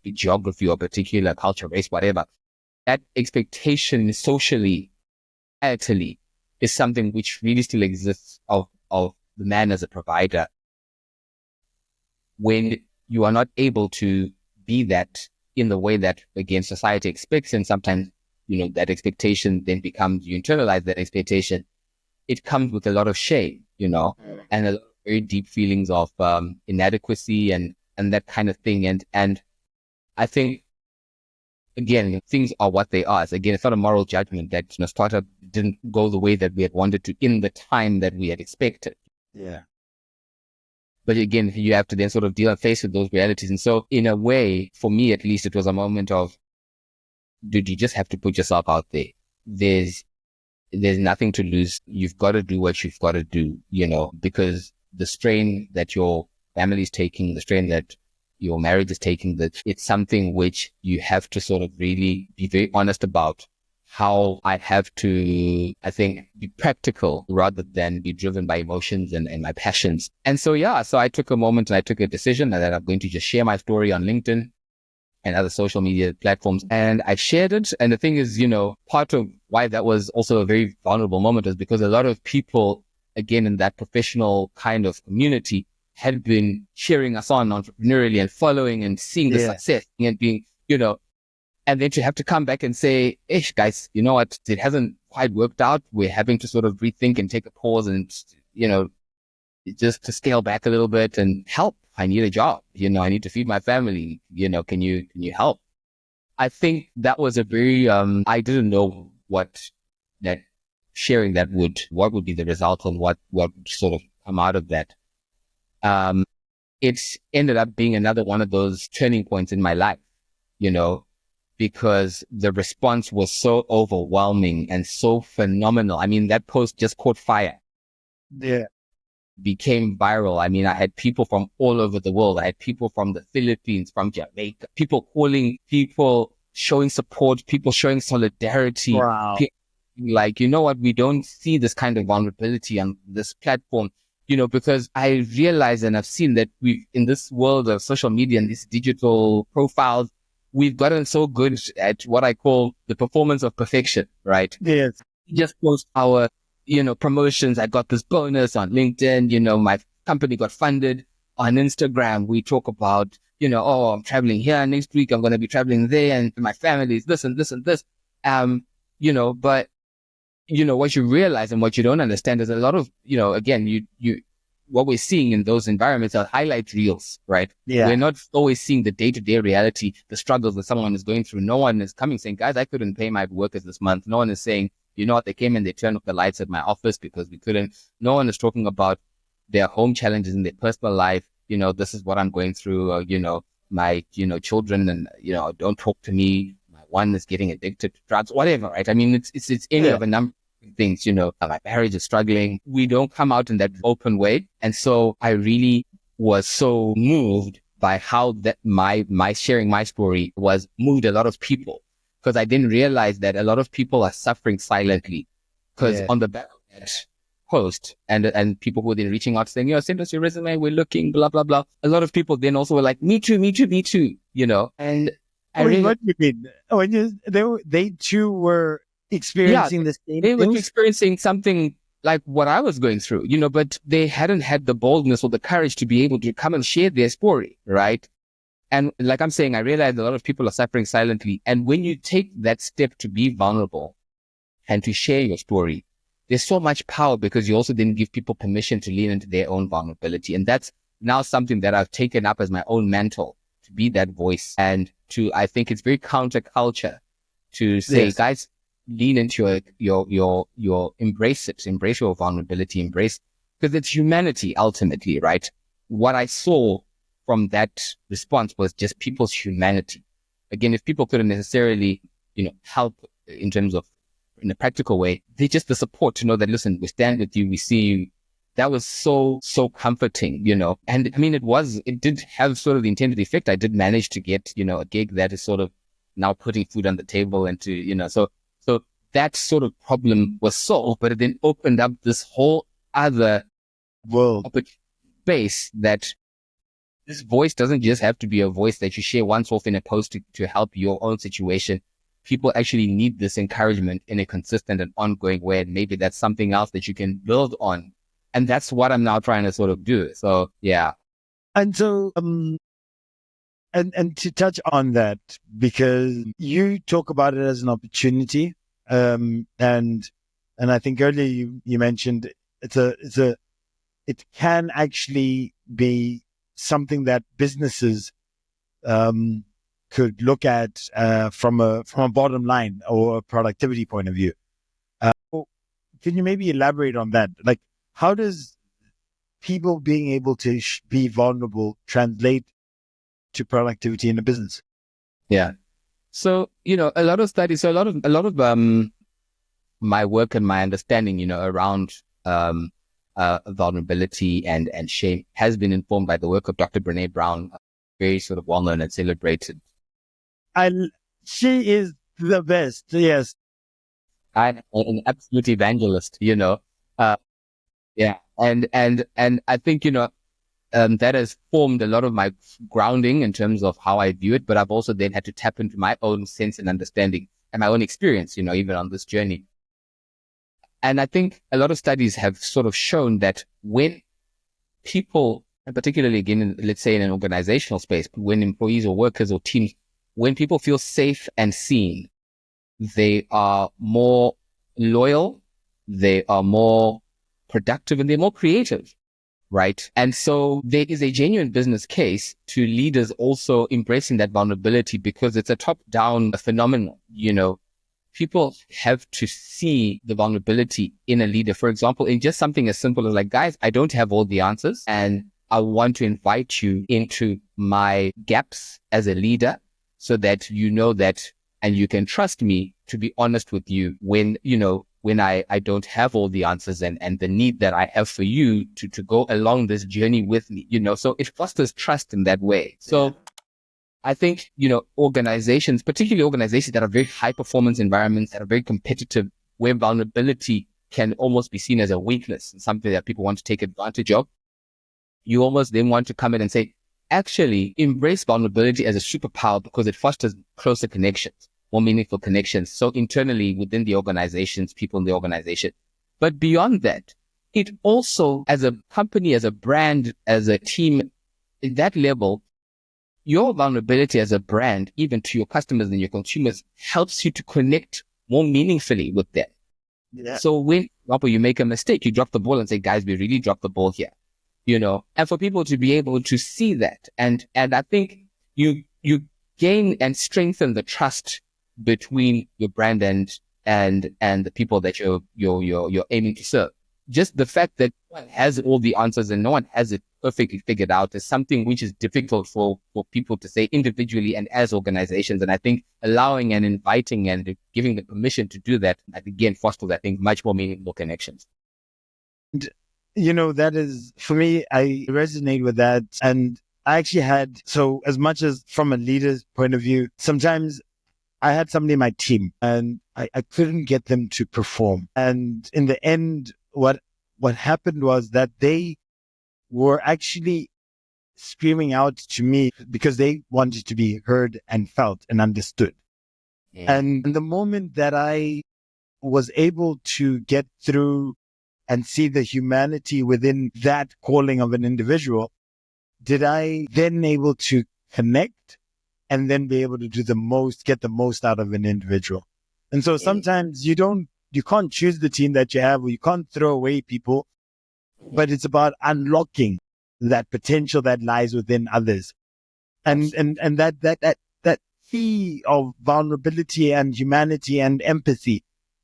geography or particular culture, race, whatever. That expectation socially, societally, is something which really still exists of the man as a provider. When you are not able to be that in the way that, again, society expects, and sometimes, that expectation then becomes, you internalize that expectation, it comes with a lot of shame, and a lot of very deep feelings of inadequacy and that kind of thing. And I think, again, things are what they are. So again, it's not a moral judgment that startup didn't go the way that we had wanted to in the time that we had expected. Yeah. But again, you have to then sort of deal and face with those realities. And so in a way, for me at least, it was a moment of, dude, you just have to put yourself out there. There's nothing to lose. You've got to do what you've got to do, because the strain that your family is taking, the strain that your marriage is taking, that it's something which you have to sort of really be very honest about. How I have to, I think, be practical rather than be driven by emotions and my passions. And so, so I took a moment and I took a decision that I'm going to just share my story on LinkedIn and other social media platforms. And I shared it. And the thing is, part of why that was also a very vulnerable moment is because a lot of people, again, in that professional kind of community had been cheering us on entrepreneurially and following and seeing the success and being, and then to have to come back and say, ish, guys, you know what? It hasn't quite worked out. We're having to sort of rethink and take a pause and, just to scale back a little bit and help. I need a job, I need to feed my family, can you help? I think that was a very, I didn't know what would be the result and what would sort of come out of that. It's ended up being another one of those turning points in my life, because the response was so overwhelming and so phenomenal. I mean, that post just caught fire. Yeah. Became viral. I mean, I had people from all over the world. I had people from the Philippines, from Jamaica, people calling, people showing support, people showing solidarity. Wow. Like, you know what? We don't see this kind of vulnerability on this platform, because I realize and I've seen that in this world of social media and these digital profiles, we've gotten so good at what I call the performance of perfection, right? Yes. Just post our promotions. I got this bonus on LinkedIn, my company got funded. On Instagram, we talk about, I'm traveling here next week. I'm going to be traveling there and my family is this and this and this. But, what you realize and what you don't understand is a lot of, again, what we're seeing in those environments are highlight reels, right? Yeah. We're not always seeing the day-to-day reality, the struggles that someone is going through. No one is coming saying, guys, I couldn't pay my workers this month. No one is saying, they came and they turned off the lights at my office because we couldn't. No one is talking about their home challenges in their personal life. This is what I'm going through. My, children and, don't talk to me. My one is getting addicted to drugs, whatever, right? I mean, it's any of a number of things, my marriage is struggling. We don't come out in that open way. And so I really was so moved by how that my sharing my story was moved a lot of people. Because I didn't realize that a lot of people are suffering silently. Because on the back of that post and people who were then reaching out saying, send us your resume, we're looking, blah, blah, blah. A lot of people then also were like, me too, and I really, what do you mean? They too were experiencing the same they were things? experiencing something like what I was going through, but they hadn't had the boldness or the courage to be able to come and share their story, right? And like I'm saying, I realize a lot of people are suffering silently. And when you take that step to be vulnerable and to share your story, there's so much power because you also then give people permission to lean into their own vulnerability. And that's now something that I've taken up as my own mantle, to be that voice. And I think it's very counterculture to say, guys, lean into your embrace your vulnerability, because it's humanity ultimately, right? What I saw from that response was just people's humanity. Again, if people couldn't necessarily, help in terms of in a practical way, they just the support to know that, listen, we stand with you, we see you. That was so comforting, and I mean, it did have sort of the intended effect. I did manage to get, a gig that is sort of now putting food on the table and to, so that sort of problem was solved, but it then opened up this whole other world space that this voice doesn't just have to be a voice that you share once off in a post to help your own situation. People actually need this encouragement in a consistent and ongoing way. And maybe that's something else that you can build on. And that's what I'm now trying to sort of do. So, yeah. And so, and to touch on that, because you talk about it as an opportunity. And I think earlier you mentioned it can actually be something that businesses could look at from a bottom line or a productivity point of view. Can you maybe elaborate on that? Like, how does people being able to be vulnerable translate to productivity in a business? Yeah. So, a lot of studies, so a lot of my work and my understanding, around vulnerability and shame has been informed by the work of Dr. Brené Brown, very sort of well-known and celebrated. She is the best, yes. I'm an absolute evangelist, yeah. And I think, that has formed a lot of my grounding in terms of how I view it, but I've also then had to tap into my own sense and understanding and my own experience, even on this journey. And I think a lot of studies have sort of shown that when people, and particularly again, let's say in an organizational space, when employees or workers or teams, when people feel safe and seen, they are more loyal, they are more productive, and they're more creative. right? And so there is a genuine business case to leaders also embracing that vulnerability, because it's a top-down phenomenon. People have to see the vulnerability in a leader. For example, in just something as simple as like, guys, I don't have all the answers, and I want to invite you into my gaps as a leader so that you know that, and you can trust me to be honest with you when I don't have all the answers, and the need that I have for you to go along this journey with me, so it fosters trust in that way. So I think, organizations, particularly organizations that are very high performance environments, that are very competitive, where vulnerability can almost be seen as a weakness and something that people want to take advantage of. You almost then want to come in and say, actually embrace vulnerability as a superpower, because it fosters closer connections, more meaningful connections. So internally within the organizations, people in the organization. But beyond that, it also, as a company, as a brand, as a team, at that level, your vulnerability as a brand, even to your customers and your consumers, helps you to connect more meaningfully with them. Yeah. So when, for example, you make a mistake, you drop the ball and say, guys, we really dropped the ball here, and for people to be able to see that. And I think you gain and strengthen the trust between your brand and the people that you're aiming to serve. Just the fact that no one has all the answers and no one has it perfectly figured out is something which is difficult for people to say individually and as organizations. And I think allowing and inviting and giving the permission to do that, again, fosters, I think, much more meaningful connections. And, that is, for me, I resonate with that. And I actually so as much as from a leader's point of view, sometimes I had somebody in my team and I couldn't get them to perform. And in the end, what happened was that they were actually screaming out to me because they wanted to be heard and felt and understood. Yeah. And the moment that I was able to get through and see the humanity within that calling of an individual, did I then able to connect and then be able to get the most out of an individual. And so sometimes you can't choose the team that you have, or you can't throw away people, but it's about unlocking that potential that lies within others. And that key of vulnerability and humanity and empathy,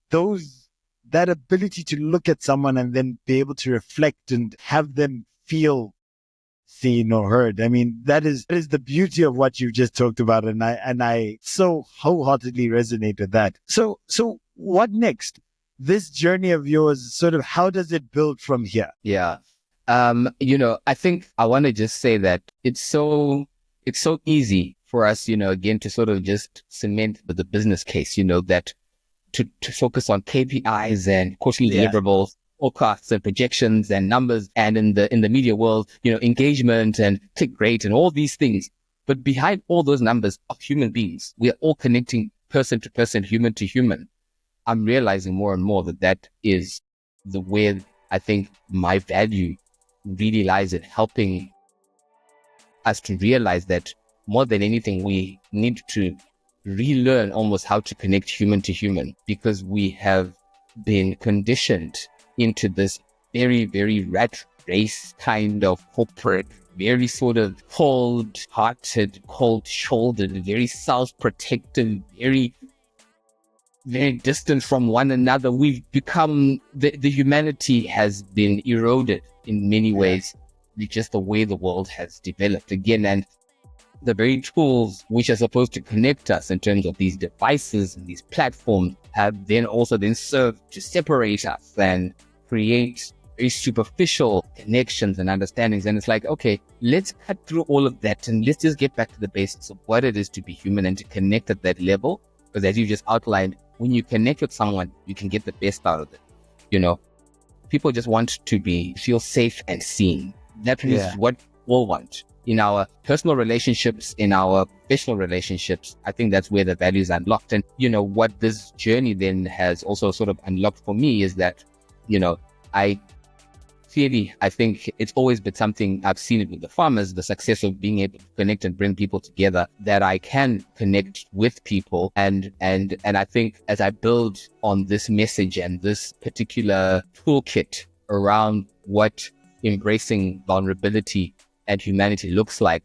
that ability to look at someone and then be able to reflect and have them feel seen or heard. I mean, that is the beauty of what you just talked about. And I so wholeheartedly resonate with that. So what next? This journey of yours, sort of, how does it build from here? Yeah. I think I want to just say that it's so easy for us, again, to sort of just cement the business case, that to focus on KPIs and quarterly deliverables, forecasts and projections and numbers, and in the media world, engagement and click rate and all these things. But behind all those numbers are human beings. We are all connecting person to person, human to human. I'm realizing more and more that is the way I think my value really lies in helping us to realize that more than anything, we need to relearn almost how to connect human to human, because we have been conditioned into this very, very rat race kind of corporate, very sort of cold-hearted, cold-shouldered, very self-protective, very, very distant from one another. We've become, the humanity has been eroded in many ways. It's just the way the world has developed again. And the very tools which are supposed to connect us in terms of these devices and these platforms have then also served to separate us and create very superficial connections and understandings. And it's like, okay, let's cut through all of that and let's just get back to the basics of what it is to be human and to connect at that level. Because as you just outlined, when you connect with someone, you can get the best out of it. People just want to feel safe and seen. That is what we all want. In our personal relationships, in our professional relationships, I think that's where the value is unlocked. And, what this journey then has also sort of unlocked for me is that, I think it's always been something I've seen it with the farmers, the success of being able to connect and bring people together, that I can connect with people. And I think as I build on this message and this particular toolkit around what embracing vulnerability and humanity looks like,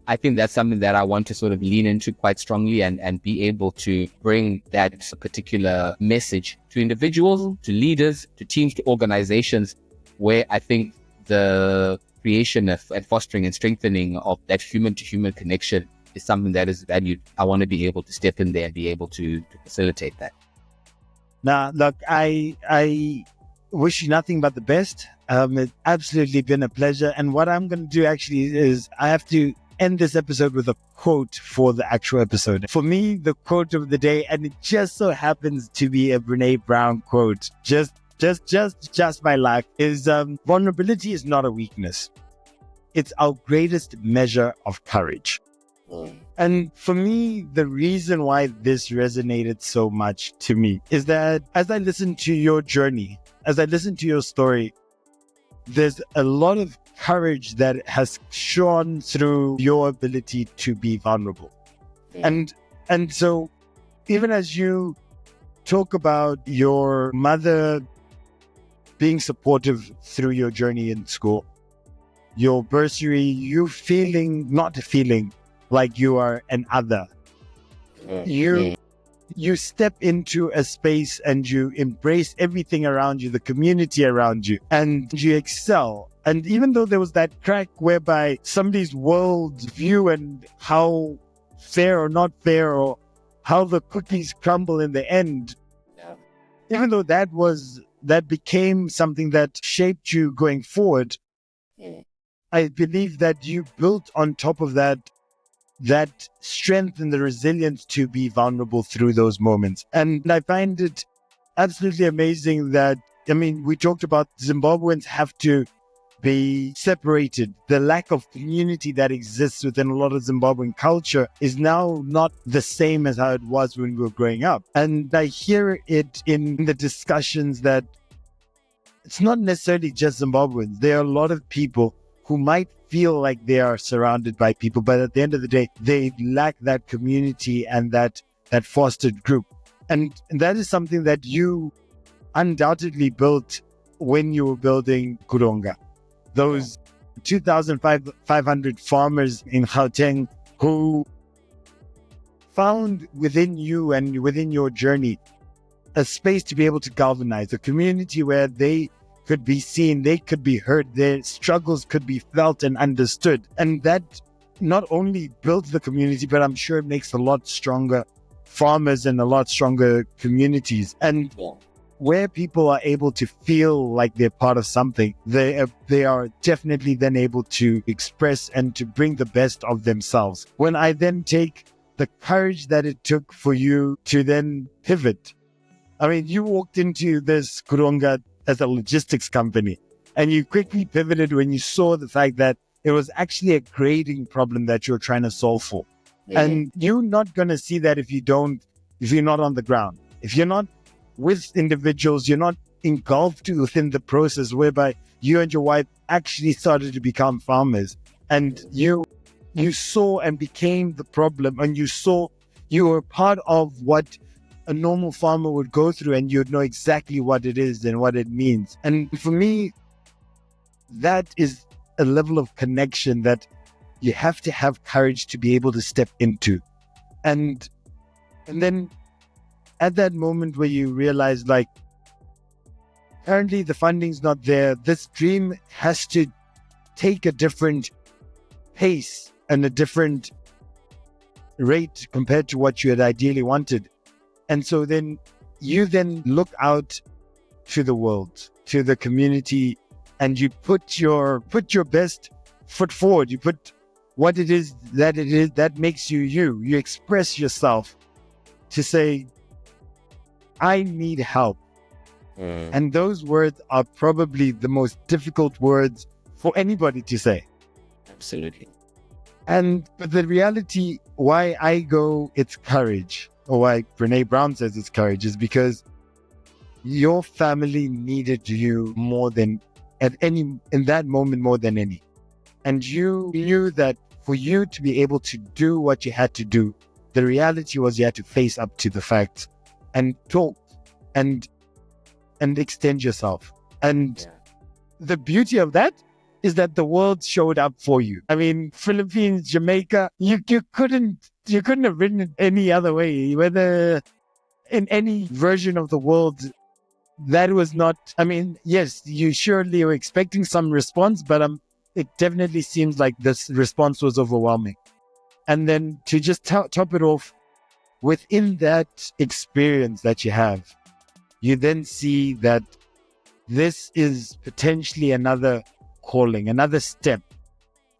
I think that's something that I want to sort of lean into quite strongly and be able to bring that particular message to individuals, to leaders, to teams, to organizations, where I think the creation of and fostering and strengthening of that human to human connection is something that is valued. I want to be able to step in there and be able to facilitate that. Now, look, I wish you nothing but the best. It's absolutely been a pleasure. And what I'm going to do actually is I have to end this episode with a quote for the actual episode. For me, the quote of the day, and it just so happens to be a Brene Brown quote, just my luck, is vulnerability is not a weakness. It's our greatest measure of courage. And for me, the reason why this resonated so much to me is that as I listen to your journey, as I listen to your story, there's a lot of courage that has shone through your ability to be vulnerable. And so even as you talk about your mother being supportive through your journey in school, your bursary, you not feeling like you are an other. You step into a space and you embrace everything around you, the community around you, and you excel. And even though there was that crack whereby somebody's world view and how fair or not fair or how the cookies crumble in the end, even though that became something that shaped you going forward, I believe that you built on top of that strength and the resilience to be vulnerable through those moments. And I find it absolutely amazing that, we talked about Zimbabweans have to be separated. The lack of community that exists within a lot of Zimbabwean culture is now not the same as how it was when we were growing up. And I hear it in the discussions that it's not necessarily just Zimbabweans. There are a lot of people who might feel like they are surrounded by people, but at the end of the day, they lack that community and that fostered group. And that is something that you undoubtedly built when you were building Kuronga. Those 2,500 farmers in Gauteng who found within you and within your journey a space to be able to galvanize, a community where they could be seen, they could be heard, their struggles could be felt and understood. And that not only builds the community, but I'm sure it makes a lot stronger farmers and a lot stronger communities. And where people are able to feel like they're part of something, they are definitely then able to express and to bring the best of themselves. When I then take the courage that it took for you to then pivot, you walked into this Kuronga as a logistics company, and you quickly pivoted when you saw the fact that it was actually a grading problem that you're trying to solve for. And you're not going to see that if you're not on the ground. If you're not with individuals, you're not engulfed within the process whereby you and your wife actually started to become farmers, and you saw and became the problem, and you were part of what a normal farmer would go through, and you'd know exactly what it is and what it means. And for me, that is a level of connection that you have to have courage to be able to step into. And then at that moment where you realize, like, currently the funding's not there, this dream has to take a different pace and a different rate compared to what you had ideally wanted. And so then you look out to the world, to the community, and you put your best foot forward. You put what it is that makes you you. You express yourself to say, I need help. And those words are probably the most difficult words for anybody to say. Absolutely. But the reality, why I go, it's courage, or why Brene Brown says it's courage, is because your family needed you more than in that moment more than any. And you knew that for you to be able to do what you had to do, the reality was you had to face up to the facts and talk and extend yourself. And the beauty of that is that the world showed up for you. I mean, Philippines, Jamaica, you couldn't have written it any other way, whether in any version of the world. That was not, I mean, yes, you surely were expecting some response, but it definitely seems like this response was overwhelming. And then to just top it off, within that experience that you have, you then see that this is potentially another calling, another step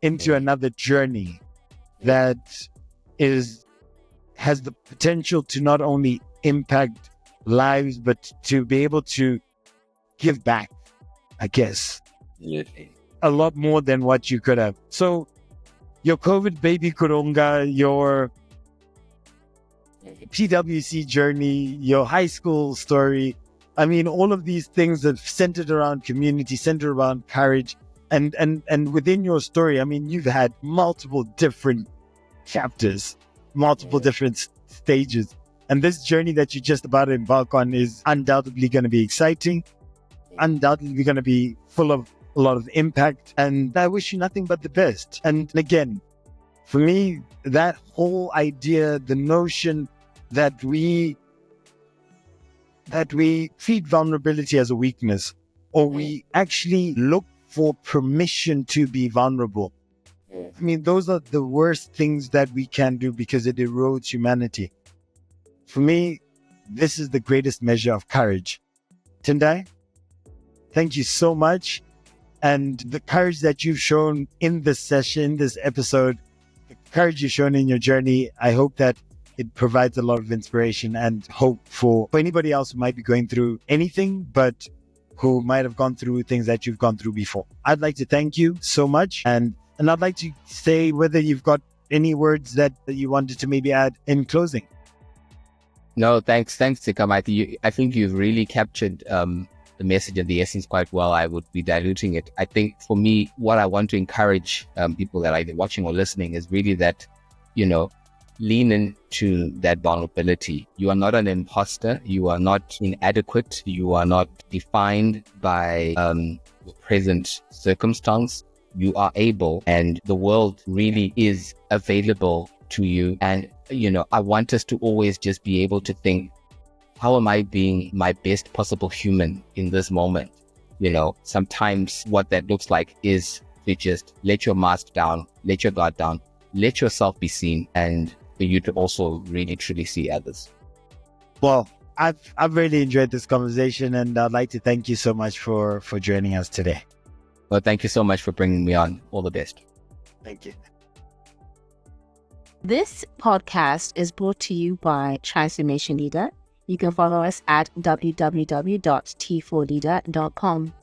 into another journey that has the potential to not only impact lives, but to be able to give back, I guess, a lot more than what you could have. So your COVID baby Kuronga, your PwC journey, your high school story, I mean, all of these things have centered around community, centered around courage. And within your story, I mean, you've had multiple different chapters, multiple different stages. And this journey that you're just about to embark on is undoubtedly going to be exciting, undoubtedly going to be full of a lot of impact. And I wish you nothing but the best. And again, for me, that whole idea, the notion that we treat vulnerability as a weakness, or we actually look for permission to be vulnerable. I mean, those are the worst things that we can do because it erodes humanity. For me, this is the greatest measure of courage. Tendai, thank you so much. And the courage that you've shown in this session, this episode, the courage you've shown in your journey, I hope that it provides a lot of inspiration and hope for anybody else who might be going through anything, but who might have gone through things that you've gone through before. I'd like to thank you so much. And I'd like to say whether you've got any words that you wanted to maybe add in closing. No, thanks, Dzikamai. I think you've really captured the message and the essence quite well. I would be diluting it. I think for me, what I want to encourage people that are either watching or listening is really that, lean into that vulnerability. You are not an imposter. You are not inadequate. You are not defined by your present circumstance. You are able, and the world really is available to you. And, I want us to always just be able to think, how am I being my best possible human in this moment? Sometimes what that looks like is to just let your mask down, let your guard down, let yourself be seen, and for you to also really truly see others. Well, I've really enjoyed this conversation, and I'd like to thank you so much for joining us today. Well, thank you so much for bringing me on. All the best. Thank you. This podcast is brought to you by Transformation Leader. You can follow us at www.t4leader.com.